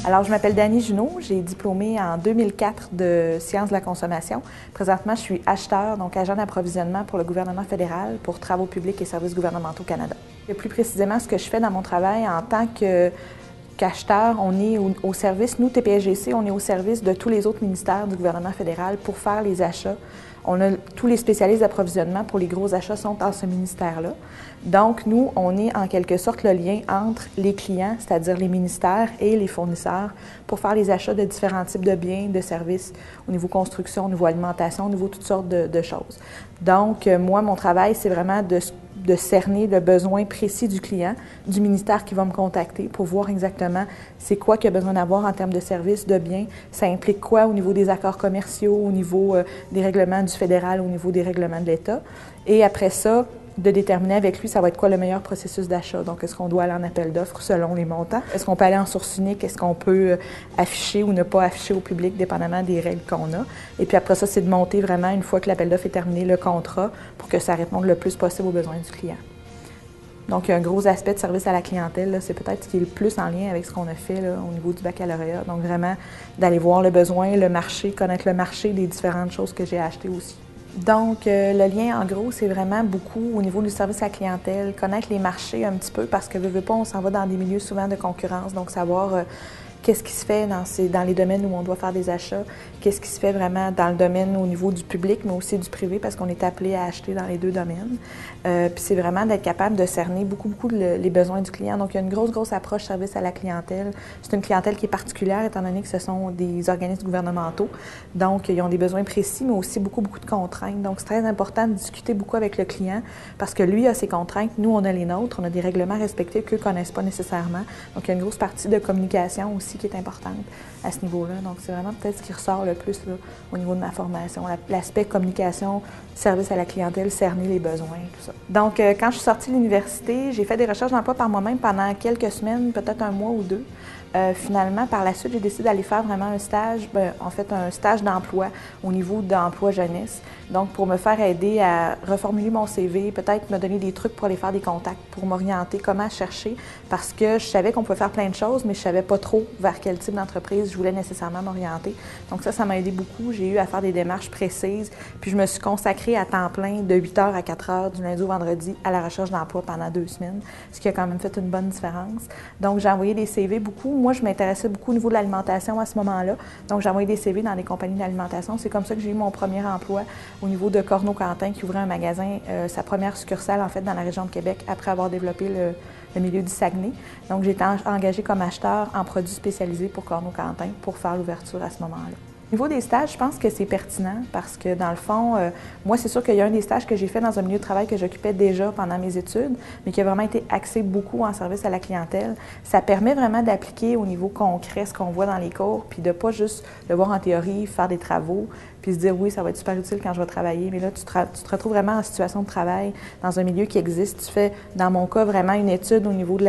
Alors, je m'appelle Dany Junot, j'ai diplômé en 2004 de sciences de la consommation. Présentement, je suis acheteur, donc agent d'approvisionnement pour le gouvernement fédéral pour travaux publics et services gouvernementaux Canada. Et plus précisément, ce que je fais dans mon travail en tant qu'acheteur, on est au service, nous, TPSGC, on est au service de tous les autres ministères du gouvernement fédéral pour faire les achats. Tous les spécialistes d'approvisionnement pour les gros achats sont dans ce ministère-là. Donc, nous, on est en quelque sorte le lien entre les clients, c'est-à-dire les ministères et les fournisseurs, pour faire les achats de différents types de biens, de services, au niveau construction, au niveau alimentation, au niveau toutes sortes de choses. Donc, moi, mon travail, c'est vraiment de cerner le besoin précis du client, du ministère qui va me contacter pour voir exactement c'est quoi qu'il a besoin d'avoir en termes de services, de biens, ça implique quoi au niveau des accords commerciaux, au niveau des règlements du fédéral, au niveau des règlements de l'État. Et après ça, de déterminer avec lui, ça va être quoi le meilleur processus d'achat. Donc, est-ce qu'on doit aller en appel d'offres selon les montants? Est-ce qu'on peut aller en source unique? Est-ce qu'on peut afficher ou ne pas afficher au public, dépendamment des règles qu'on a? Et puis après ça, c'est de monter vraiment, une fois que l'appel d'offres est terminé, le contrat pour que ça réponde le plus possible aux besoins du client. Donc, un gros aspect de service à la clientèle, c'est peut-être ce qui est le plus en lien avec ce qu'on a fait là, au niveau du baccalauréat. Donc, vraiment, d'aller voir le besoin, le marché, connaître le marché des différentes choses que j'ai achetées aussi. Donc, le lien, en gros, c'est vraiment beaucoup au niveau du service à la clientèle, connaître les marchés un petit peu parce que, veut pas, on s'en va dans des milieux souvent de concurrence, donc savoir qu'est-ce qui se fait dans les domaines où on doit faire des achats, qu'est-ce qui se fait vraiment dans le domaine au niveau du public, mais aussi du privé, parce qu'on est appelé à acheter dans les deux domaines. Puis c'est vraiment d'être capable de cerner beaucoup les besoins du client. Donc, il y a une grosse approche service à la clientèle. C'est une clientèle qui est particulière, étant donné que ce sont des organismes gouvernementaux. Donc, ils ont des besoins précis, mais aussi beaucoup de contraintes. Donc, c'est très important de discuter beaucoup avec le client, parce que lui a ses contraintes, nous, on a les nôtres, on a des règlements respectés qu'eux ne connaissent pas nécessairement. Donc, il y a une grosse partie de communication aussi qui est importante à ce niveau-là. Donc, c'est vraiment peut-être ce qui ressort le plus là, au niveau de ma formation, l'aspect communication, service à la clientèle, cerner les besoins, tout ça. Donc, quand je suis sortie de l'université, j'ai fait des recherches d'emploi par moi-même pendant quelques semaines, peut-être un mois ou deux. Finalement, par la suite, j'ai décidé d'aller faire vraiment un stage, un stage d'emploi au niveau d'emploi jeunesse. Donc, pour me faire aider à reformuler mon CV, peut-être me donner des trucs pour aller faire des contacts, pour m'orienter, comment chercher, parce que je savais qu'on pouvait faire plein de choses, mais je ne savais pas trop vers quel type d'entreprise je voulais nécessairement m'orienter. Donc ça m'a aidé beaucoup. J'ai eu à faire des démarches précises, puis je me suis consacrée à temps plein de 8h à 4h du lundi au vendredi à la recherche d'emploi pendant 2 semaines, ce qui a quand même fait une bonne différence. Donc, j'ai envoyé des CV beaucoup. Moi, je m'intéressais beaucoup au niveau de l'alimentation à ce moment-là. Donc, j'ai envoyé des CV dans des compagnies d'alimentation. C'est comme ça que j'ai eu mon premier emploi au niveau de Corneau-Quentin, qui ouvrait un magasin, sa première succursale, en fait, dans la région de Québec, après avoir développé le milieu du Saguenay. Donc, j'ai été engagée comme acheteur en produits spécialisés pour Corneau-Quentin pour faire l'ouverture à ce moment-là. Au niveau des stages, je pense que c'est pertinent parce que, dans le fond, moi, c'est sûr qu'il y a un des stages que j'ai fait dans un milieu de travail que j'occupais déjà pendant mes études, mais qui a vraiment été axé beaucoup en service à la clientèle. Ça permet vraiment d'appliquer au niveau concret ce qu'on voit dans les cours, puis de ne pas juste le voir en théorie, faire des travaux, puis se dire oui, ça va être super utile quand je vais travailler. Mais là, tu te retrouves vraiment en situation de travail dans un milieu qui existe. Tu fais, dans mon cas, vraiment une étude au niveau de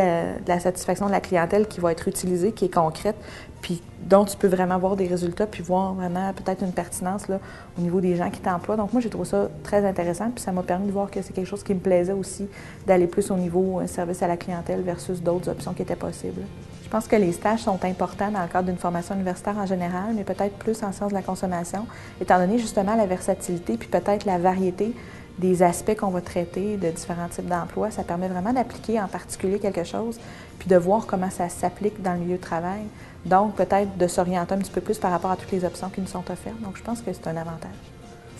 la satisfaction de la clientèle qui va être utilisée, qui est concrète, puis dont tu peux vraiment voir des résultats, puis voir vraiment peut-être une pertinence là, au niveau des gens qui t'emploient. Donc moi, j'ai trouvé ça très intéressant, puis ça m'a permis de voir que c'est quelque chose qui me plaisait aussi, d'aller plus au niveau service à la clientèle versus d'autres options qui étaient possibles. Je pense que les stages sont importants dans le cadre d'une formation universitaire en général, mais peut-être plus en sciences de la consommation, étant donné justement la versatilité, puis peut-être la variété des aspects qu'on va traiter de différents types d'emplois. Ça permet vraiment d'appliquer en particulier quelque chose, puis de voir comment ça s'applique dans le milieu de travail. Donc, peut-être de s'orienter un petit peu plus par rapport à toutes les options qui nous sont offertes. Donc, je pense que c'est un avantage.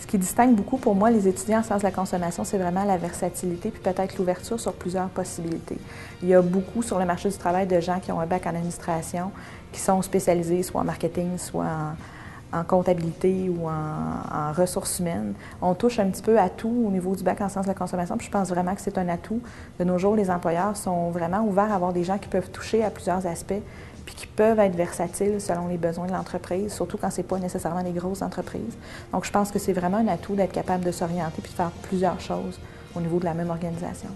Ce qui distingue beaucoup pour moi les étudiants en sciences de la consommation, c'est vraiment la versatilité puis peut-être l'ouverture sur plusieurs possibilités. Il y a beaucoup sur le marché du travail de gens qui ont un bac en administration, qui sont spécialisés soit en marketing, soit en comptabilité ou en ressources humaines. On touche un petit peu à tout au niveau du bac en sciences de la consommation, puis je pense vraiment que c'est un atout. De nos jours, les employeurs sont vraiment ouverts à avoir des gens qui peuvent toucher à plusieurs aspects, puis qui peuvent être versatiles selon les besoins de l'entreprise, surtout quand ce n'est pas nécessairement des grosses entreprises. Donc, je pense que c'est vraiment un atout d'être capable de s'orienter puis de faire plusieurs choses au niveau de la même organisation.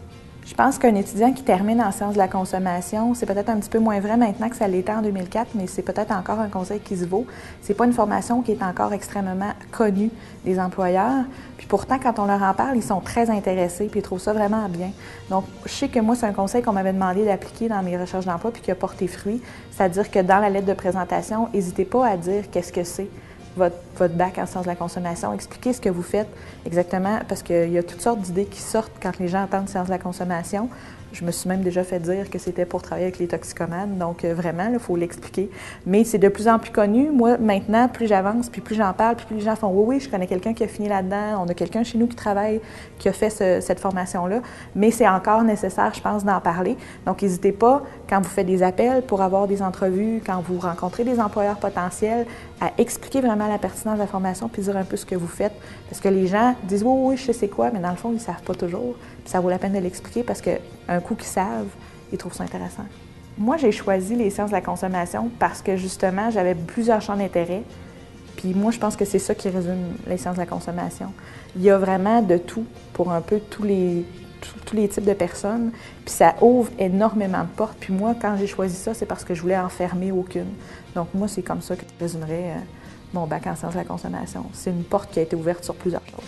Je pense qu'un étudiant qui termine en sciences de la consommation, c'est peut-être un petit peu moins vrai maintenant que ça l'était en 2004, mais c'est peut-être encore un conseil qui se vaut. C'est pas une formation qui est encore extrêmement connue des employeurs. Puis pourtant, quand on leur en parle, ils sont très intéressés puis ils trouvent ça vraiment bien. Donc, je sais que moi, c'est un conseil qu'on m'avait demandé d'appliquer dans mes recherches d'emploi puis qui a porté fruit. C'est-à-dire que dans la lettre de présentation, n'hésitez pas à dire qu'est-ce que c'est votre bac en sciences de la consommation. Expliquez ce que vous faites exactement, parce qu'il y a toutes sortes d'idées qui sortent quand les gens entendent sciences de la consommation. Je me suis même déjà fait dire que c'était pour travailler avec les toxicomanes, donc vraiment, il faut l'expliquer. Mais c'est de plus en plus connu. Moi, maintenant, plus j'avance, puis plus j'en parle, puis plus les gens font « Oui, oui, je connais quelqu'un qui a fini là-dedans, on a quelqu'un chez nous qui travaille, qui a fait cette formation-là. » Mais c'est encore nécessaire, je pense, d'en parler. Donc, n'hésitez pas, quand vous faites des appels pour avoir des entrevues, quand vous rencontrez des employeurs potentiels, à expliquer vraiment la pertinence de la formation puis dire un peu ce que vous faites. Parce que les gens disent « Oui, oui, je sais c'est quoi », mais dans le fond, ils ne savent pas toujours. Puis ça vaut la peine de l'expliquer parce qu'un coup qu'ils savent, ils trouvent ça intéressant. Moi, j'ai choisi les sciences de la consommation parce que justement, j'avais plusieurs champs d'intérêt. Puis moi, je pense que c'est ça qui résume les sciences de la consommation. Il y a vraiment de tout pour un peu tous les types de personnes. Puis ça ouvre énormément de portes. Puis moi, quand j'ai choisi ça, c'est parce que je voulais en fermer aucune. Donc moi, c'est comme ça que je résumerais mon bac en sciences de la consommation. C'est une porte qui a été ouverte sur plusieurs choses.